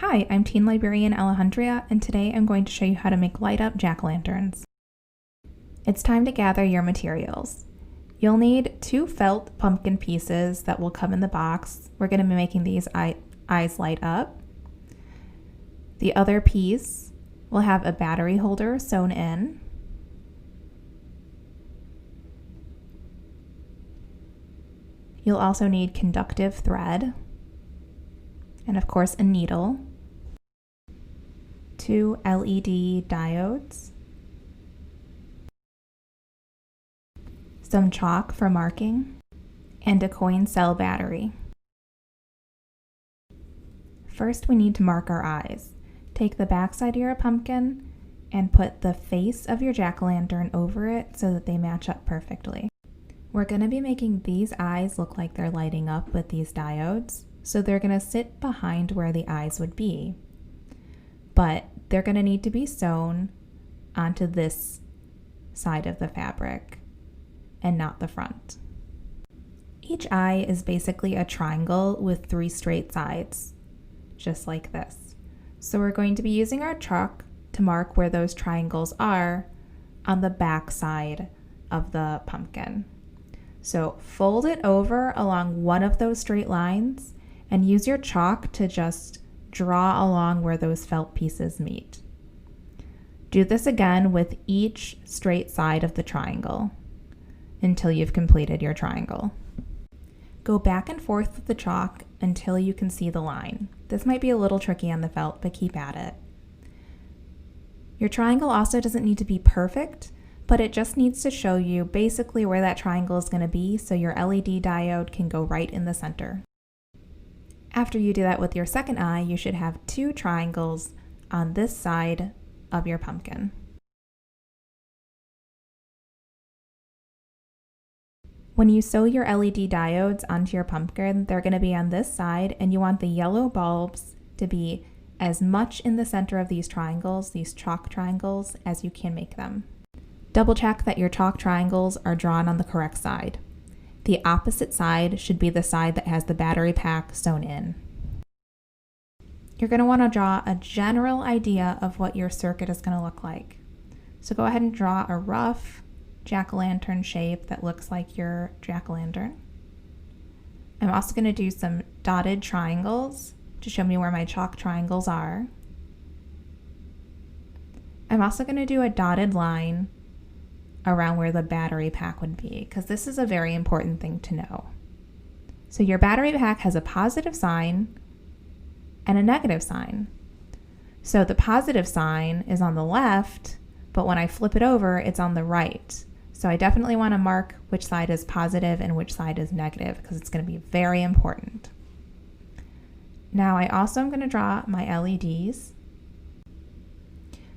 Hi, I'm Teen Librarian Alejandria, and today I'm going to show you how to make light-up jack-o'-lanterns. It's time to gather your materials. You'll need 2 felt pumpkin pieces that will come in the box. We're going to be making these eyes light up. The other piece will have a battery holder sewn in. You'll also need conductive thread, and of course a needle, 2 LED diodes, some chalk for marking, and a coin cell battery. First, we need to mark our eyes. Take the back side of your pumpkin and put the face of your jack-o'-lantern over it so that they match up perfectly. We're going to be making these eyes look like they're lighting up with these diodes, so they're going to sit behind where the eyes would be. But they're going to need to be sewn onto this side of the fabric and not the front. Each eye is basically a triangle with 3 straight sides, just like this. So we're going to be using our chalk to mark where those triangles are on the back side of the pumpkin. So fold it over along one of those straight lines and use your chalk to just draw along where those felt pieces meet. Do this again with each straight side of the triangle until you've completed your triangle. Go back and forth with the chalk until you can see the line. This might be a little tricky on the felt, but keep at it. Your triangle also doesn't need to be perfect, but it just needs to show you basically where that triangle is going to be so your LED diode can go right in the center. After you do that with your second eye, you should have 2 triangles on this side of your pumpkin. When you sew your LED diodes onto your pumpkin, they're going to be on this side, and you want the yellow bulbs to be as much in the center of these triangles, these chalk triangles, as you can make them. Double check that your chalk triangles are drawn on the correct side. The opposite side should be the side that has the battery pack sewn in. You're going to want to draw a general idea of what your circuit is going to look like. So go ahead and draw a rough jack-o'-lantern shape that looks like your jack-o'-lantern. I'm also going to do some dotted triangles to show me where my chalk triangles are. I'm also going to do a dotted line around where the battery pack would be, because this is a very important thing to know. So your battery pack has a positive sign and a negative sign. So the positive sign is on the left, but when I flip it over, it's on the right. So I definitely want to mark which side is positive and which side is negative, because it's going to be very important. Now I also am going to draw my LEDs.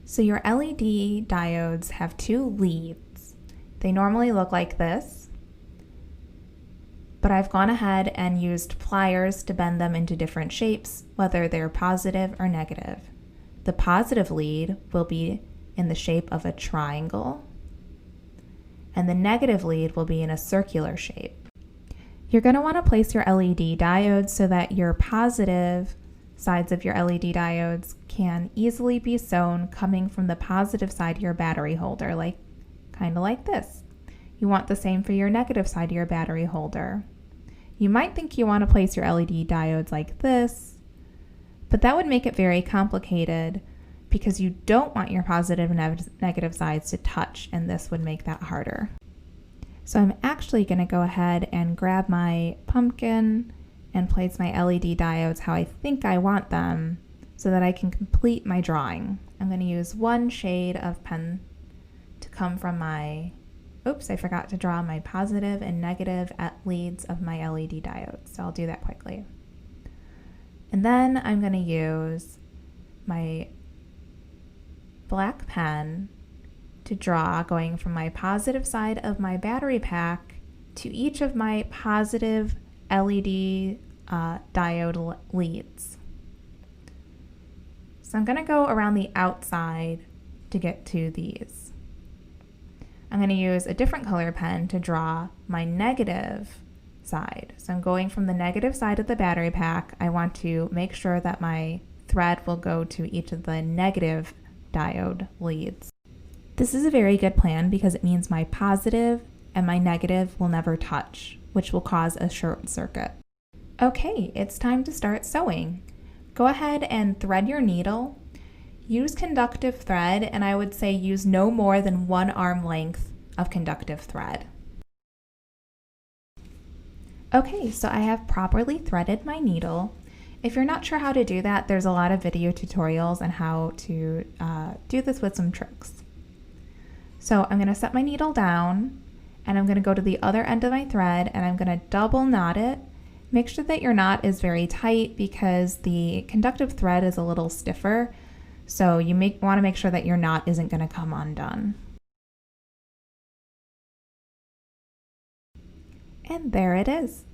So your LED diodes have 2 leads. They normally look like this, but I've gone ahead and used pliers to bend them into different shapes, whether they're positive or negative. The positive lead will be in the shape of a triangle, and the negative lead will be in a circular shape. You're going to want to place your LED diodes so that your positive sides of your LED diodes can easily be sewn coming from the positive side of your battery holder, kind of like this. You want the same for your negative side of your battery holder. You might think you want to place your LED diodes like this, but that would make it very complicated because you don't want your positive and negative sides to touch, and this would make that harder. So I'm actually going to go ahead and grab my pumpkin and place my LED diodes how I think I want them so that I can complete my drawing. I'm going to use 1 shade of pen to come from my, oops, I forgot to draw my positive and negative leads of my LED diodes, so I'll do that quickly. And then I'm going to use my black pen to draw going from my positive side of my battery pack to each of my positive LED diode leads. So I'm going to go around the outside to get to these. I'm going to use a different color pen to draw my negative side. So I'm going from the negative side of the battery pack. I want to make sure that my thread will go to each of the negative diode leads. This is a very good plan because it means my positive and my negative will never touch, which will cause a short circuit. Okay, it's time to start sewing. Go ahead and thread your needle. Use conductive thread, and I would say use no more than 1 arm length of conductive thread. Okay, so I have properly threaded my needle. If you're not sure how to do that, there's a lot of video tutorials on how to do this with some tricks. So I'm going to set my needle down, and I'm going to go to the other end of my thread, and I'm going to double knot it. Make sure that your knot is very tight because the conductive thread is a little stiffer, so you want to make sure that your knot isn't going to come undone. And there it is.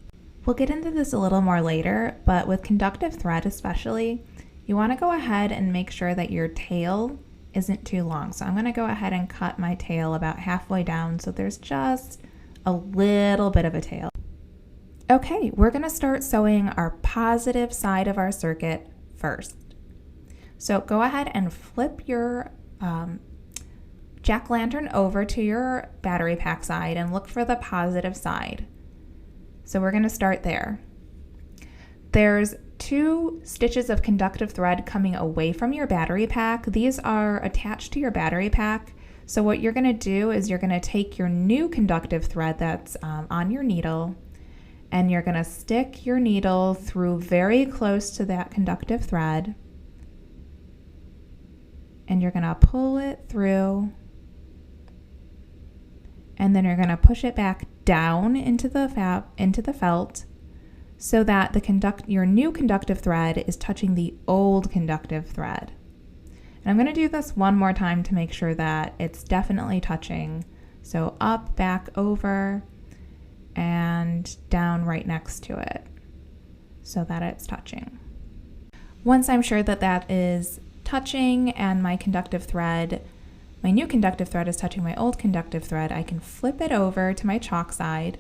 We'll get into this a little more later, but with conductive thread especially, you want to go ahead and make sure that your tail isn't too long. So I'm going to go ahead and cut my tail about halfway down so there's just a little bit of a tail. Okay, we're going to start sewing our positive side of our circuit first. So go ahead and flip your jack-o'-lantern over to your battery pack side and look for the positive side. So we're going to start there. There's 2 stitches of conductive thread coming away from your battery pack. These are attached to your battery pack. So what you're going to do is you're going to take your new conductive thread that's on your needle, and you're going to stick your needle through very close to that conductive thread, and you're going to pull it through, and then you're going to push it back down into the felt so that your new conductive thread is touching the old conductive thread. And I'm going to do this one more time to make sure that it's definitely touching. So up, back, over, and down right next to it so that it's touching. Once I'm sure that that is touching and my new conductive thread is touching my old conductive thread, I can flip it over to my chalk side,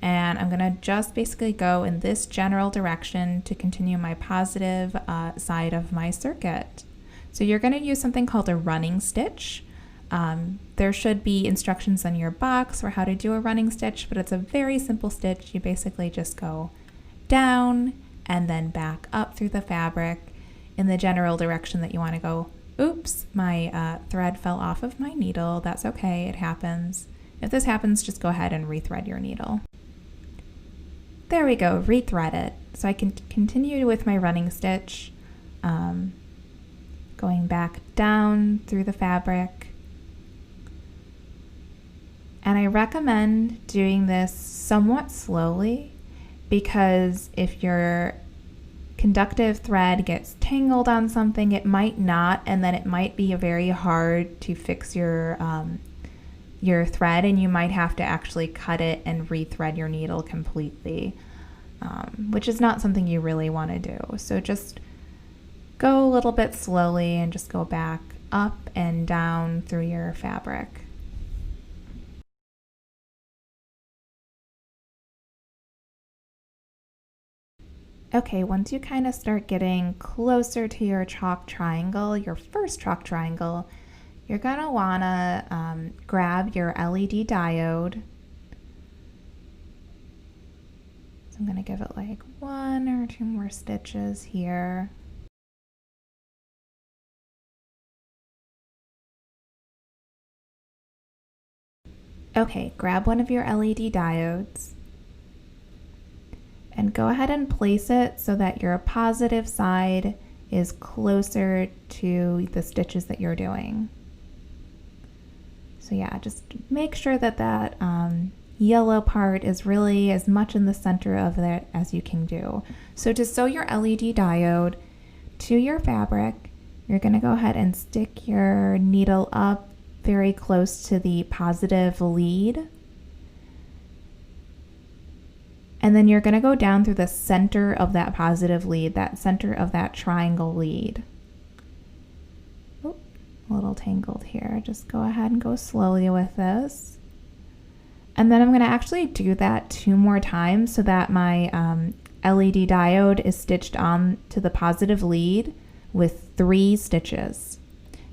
and I'm going to just basically go in this general direction to continue my positive side of my circuit. So you're going to use something called a running stitch. There should be instructions on your box for how to do a running stitch, but it's a very simple stitch. You basically just go down and then back up through the fabric in the general direction that you want to go. Oops, my thread fell off of my needle. That's okay, it happens. If this happens, just go ahead and rethread your needle. There we go, rethread it. So I can continue with my running stitch, going back down through the fabric. And I recommend doing this somewhat slowly because if your conductive thread gets tangled on something, it might not, and then it might be very hard to fix your thread, and you might have to actually cut it and rethread your needle completely, which is not something you really want to do. So just go a little bit slowly and just go back up and down through your fabric. Okay, once you kind of start getting closer to your chalk triangle, your first chalk triangle, you're going to want to grab your LED diode. So I'm going to give it like 1 or 2 more stitches here. Okay, grab one of your LED diodes and go ahead and place it so that your positive side is closer to the stitches that you're doing. So yeah, just make sure that that yellow part is really as much in the center of it as you can do. So to sew your LED diode to your fabric, you're going to go ahead and stick your needle up very close to the positive lead. And then you're going to go down through the center of that positive lead, that center of that triangle lead. Oh, a little tangled here. Just go ahead and go slowly with this. And then I'm going to actually do that 2 more times so that my LED diode is stitched on to the positive lead, with 3 stitches.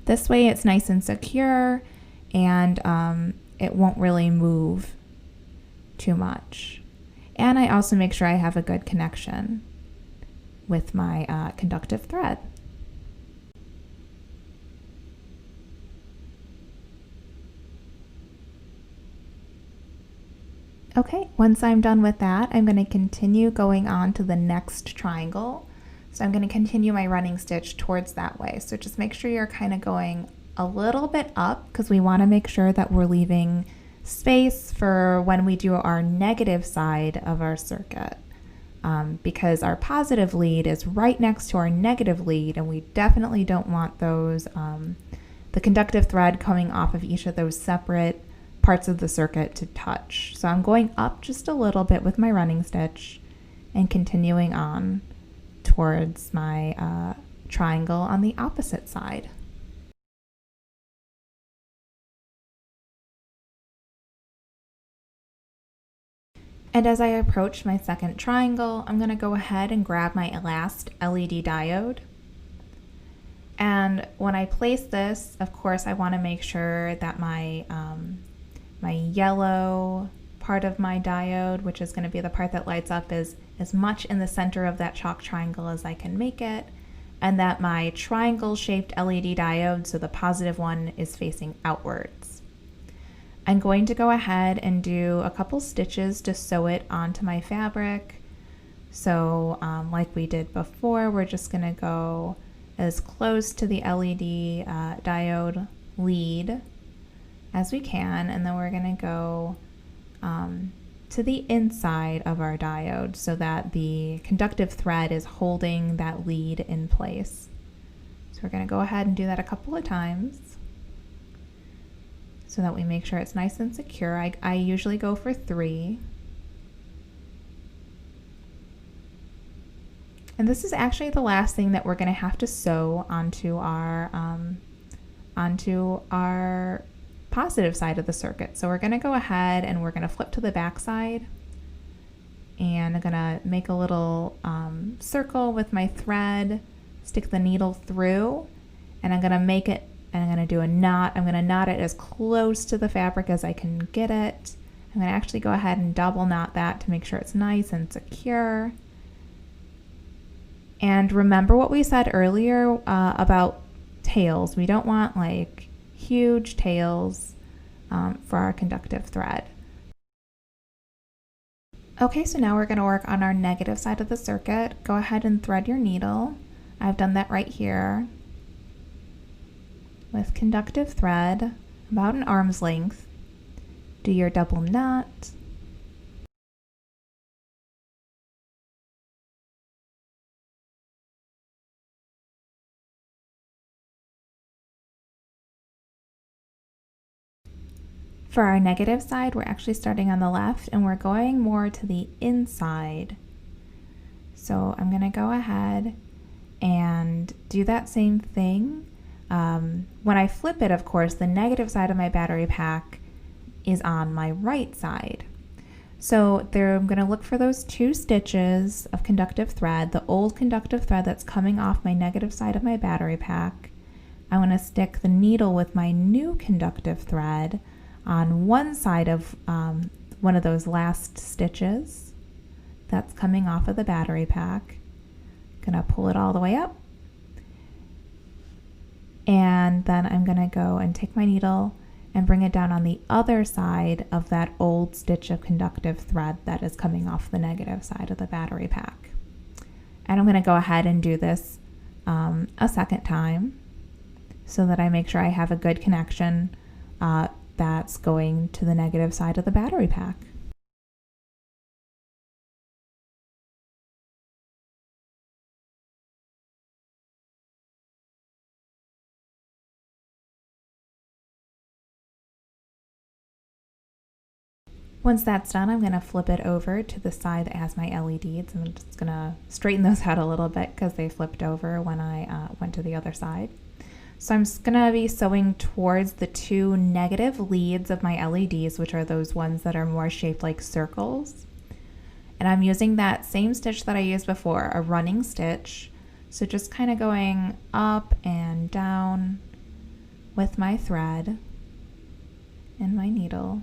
This way it's nice and secure, and it won't really move too much. And I also make sure I have a good connection with my conductive thread. Okay, once I'm done with that, I'm going to continue going on to the next triangle. So I'm going to continue my running stitch towards that way. So just make sure you're kind of going a little bit up, because we want to make sure that we're leaving space for when we do our negative side of our circuit, because our positive lead is right next to our negative lead, and we definitely don't want those the conductive thread coming off of each of those separate parts of the circuit to touch. So I'm going up just a little bit with my running stitch and continuing on towards my triangle on the opposite side. And as I approach my second triangle, I'm going to go ahead and grab my last LED diode. And when I place this, of course, I want to make sure that my my yellow part of my diode, which is going to be the part that lights up, is as much in the center of that chalk triangle as I can make it, and that my triangle-shaped LED diode, so the positive one, is facing outwards. I'm going to go ahead and do a couple stitches to sew it onto my fabric. So like we did before, we're just going to go as close to the LED diode lead as we can, and then we're going to go to the inside of our diode so that the conductive thread is holding that lead in place. So we're going to go ahead and do that a couple of times so that we make sure it's nice and secure. I usually go for 3. And this is actually the last thing that we're going to have to sew onto our positive side of the circuit. So we're going to go ahead and we're going to flip to the back side, and I'm going to make a little circle with my thread, stick the needle through, and I'm going to make it, and I'm going to do a knot. I'm going to knot it as close to the fabric as I can get it. I'm going to actually go ahead and double knot that to make sure it's nice and secure. And remember what we said earlier about tails. We don't want like huge tails for our conductive thread. Okay, so now we're going to work on our negative side of the circuit. Go ahead and thread your needle. I've done that right here with conductive thread about an arm's length. Do your double knot. For our negative side, we're actually starting on the left and we're going more to the inside. So I'm going to go ahead and do that same thing. When I flip it, of course, the negative side of my battery pack is on my right side. So there, I'm going to look for those 2 stitches of conductive thread, the old conductive thread that's coming off my negative side of my battery pack. I want to stick the needle with my new conductive thread on one side of one of those last stitches that's coming off of the battery pack. Gonna pull it all the way up, and then I'm gonna go and take my needle and bring it down on the other side of that old stitch of conductive thread that is coming off the negative side of the battery pack. And I'm gonna go ahead and do this a second time so that I make sure I have a good connection that's going to the negative side of the battery pack. Once that's done, I'm going to flip it over to the side that has my LEDs. I'm just going to straighten those out a little bit because they flipped over when I went to the other side. So I'm just going to be sewing towards the 2 negative leads of my LEDs, which are those ones that are more shaped like circles. And I'm using that same stitch that I used before, a running stitch. So just kind of going up and down with my thread and my needle.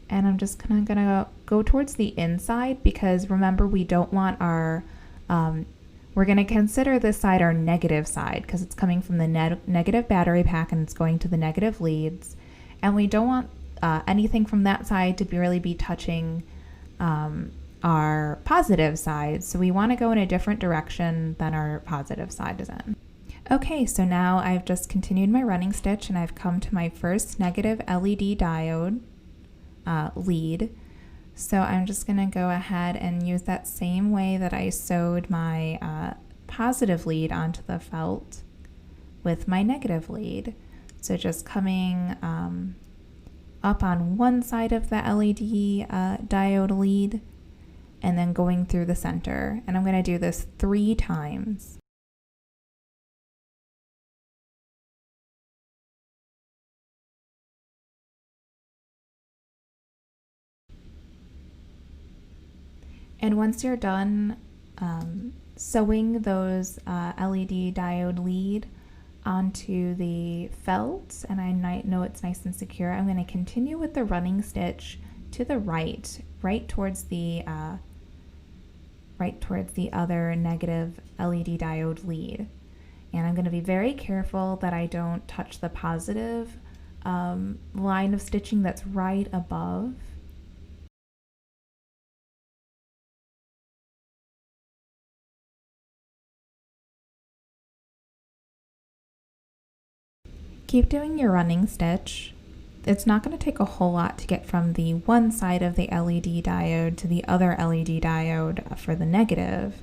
And I'm just kind of gonna go towards the inside, because remember, we don't want our, we're gonna consider this side our negative side because it's coming from the negative battery pack and it's going to the negative leads. And we don't want anything from that side to really be touching our positive side. So we wanna go in a different direction than our positive side is in. Okay, so now I've just continued my running stitch and I've come to my first negative LED diode lead. So I'm just going to go ahead and use that same way that I sewed my positive lead onto the felt with my negative lead. So just coming up on one side of the LED diode lead and then going through the center. And I'm going to do this 3 times. And once you're done sewing those LED diode lead onto the felt, and I know it's nice and secure, I'm going to continue with the running stitch to the right towards the other negative LED diode lead. And I'm going to be very careful that I don't touch the positive line of stitching that's right above. Keep doing your running stitch. It's not going to take a whole lot to get from the one side of the LED diode to the other LED diode for the negative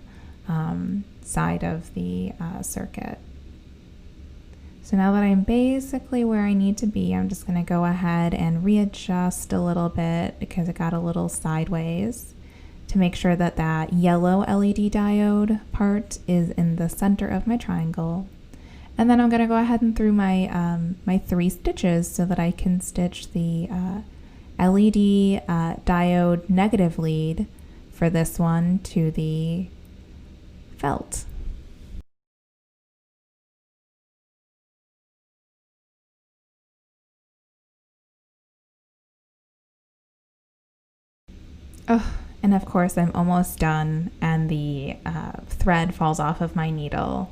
side of the circuit. So now that I'm basically where I need to be, I'm just going to go ahead and readjust a little bit because it got a little sideways to make sure that that yellow LED diode part is in the center of my triangle. And then I'm going to go ahead and through my my 3 stitches so that I can stitch the LED diode negative lead for this one to the felt. Oh, and of course I'm almost done and the thread falls off of my needle.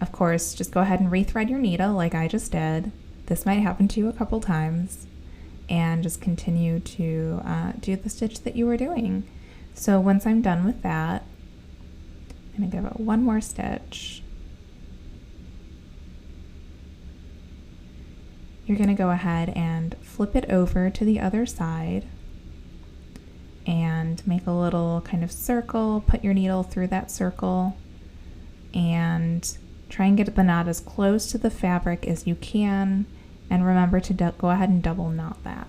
Of course, just go ahead and rethread your needle like I just did. This might happen to you a couple times, and just continue to do the stitch that you were doing. So once I'm done with that, I'm going to give it one more stitch. You're going to go ahead and flip it over to the other side and make a little kind of circle, put your needle through that circle, and try and get the knot as close to the fabric as you can, and remember to go ahead and double knot that.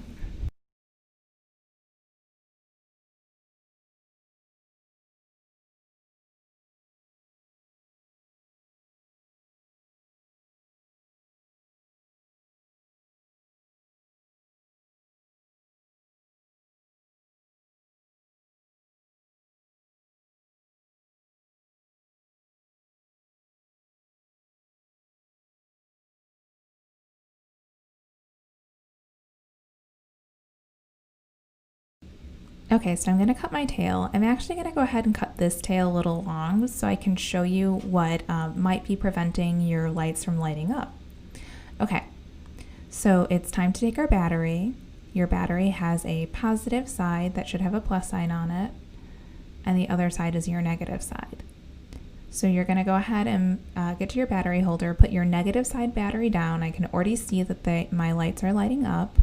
Okay, so I'm going to cut my tail. I'm actually going to go ahead and cut this tail a little long so I can show you what might be preventing your lights from lighting up. Okay, so it's time to take our battery. Your battery has a positive side that should have a plus sign on it, and the other side is your negative side. So you're going to go ahead and get to your battery holder, put your negative side battery down. I can already see that my lights are lighting up.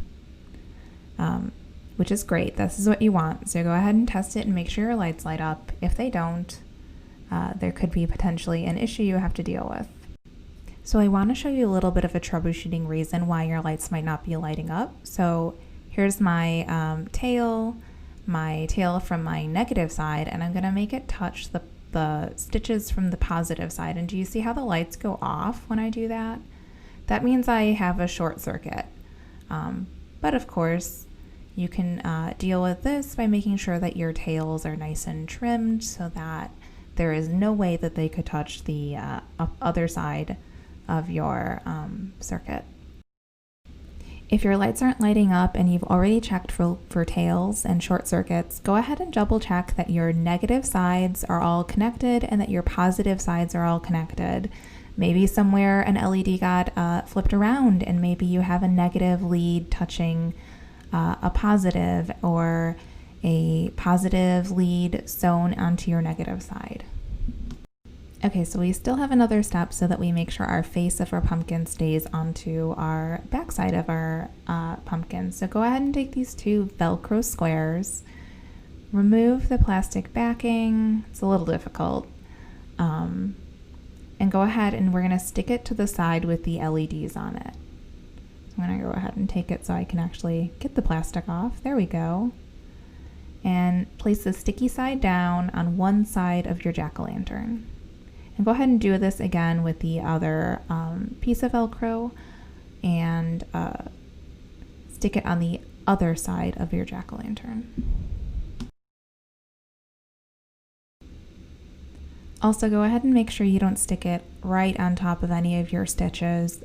Which is great. This is what you want. So go ahead and test it and make sure your lights light up. If they don't, there could be potentially an issue you have to deal with. So I want to show you a little bit of a troubleshooting reason why your lights might not be lighting up. So here's my tail from my negative side, and I'm going to make it touch the stitches from the positive side. And do you see how the lights go off when I do that? That means I have a short circuit. But of course, You can deal with this by making sure that your tails are nice and trimmed so that there is no way that they could touch the other side of your circuit. If your lights aren't lighting up and you've already checked for tails and short circuits, go ahead and double check that your negative sides are all connected and that your positive sides are all connected. Maybe somewhere an LED got flipped around and maybe you have a negative lead touching a positive, or a positive lead sewn onto your negative side. Okay, so we still have another step so that we make sure our face of our pumpkin stays onto our backside of our pumpkin. So go ahead and take these two Velcro squares, remove the plastic backing. It's a little difficult. And go ahead and we're gonna stick it to the side with the LEDs on it. So I'm gonna go ahead and take it so I can actually get the plastic off. There we go. And place the sticky side down on one side of your jack-o'-lantern. And go ahead and do this again with the other piece of Velcro, and stick it on the other side of your jack-o'-lantern. Also, go ahead and make sure you don't stick it right on top of any of your stitches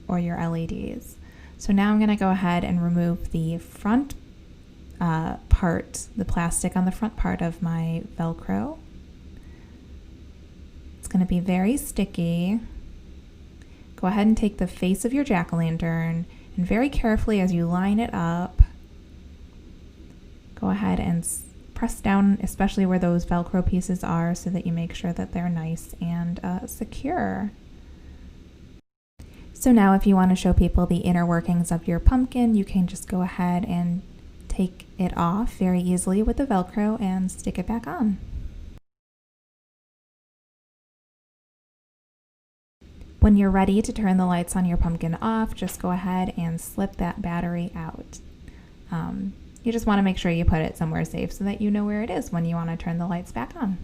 or your LEDs. So now I'm going to go ahead and remove the front part, the plastic on the front part of my Velcro. It's going to be very sticky. Go ahead and take the face of your jack-o'-lantern and very carefully, as you line it up, go ahead and press down, especially where those Velcro pieces are, so that you make sure that they're nice and secure. So now if you want to show people the inner workings of your pumpkin, you can just go ahead and take it off very easily with the Velcro and stick it back on. When you're ready to turn the lights on your pumpkin off, just go ahead and slip that battery out. You just want to make sure you put it somewhere safe so that you know where it is when you want to turn the lights back on.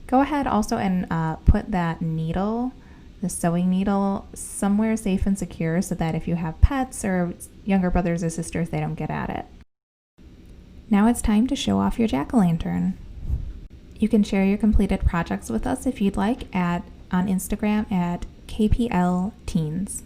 Go ahead also and put that needle, the sewing needle, somewhere safe and secure so that if you have pets or younger brothers or sisters, they don't get at it. Now it's time to show off your jack-o'-lantern. You can share your completed projects with us if you'd like on Instagram at KPL Teens.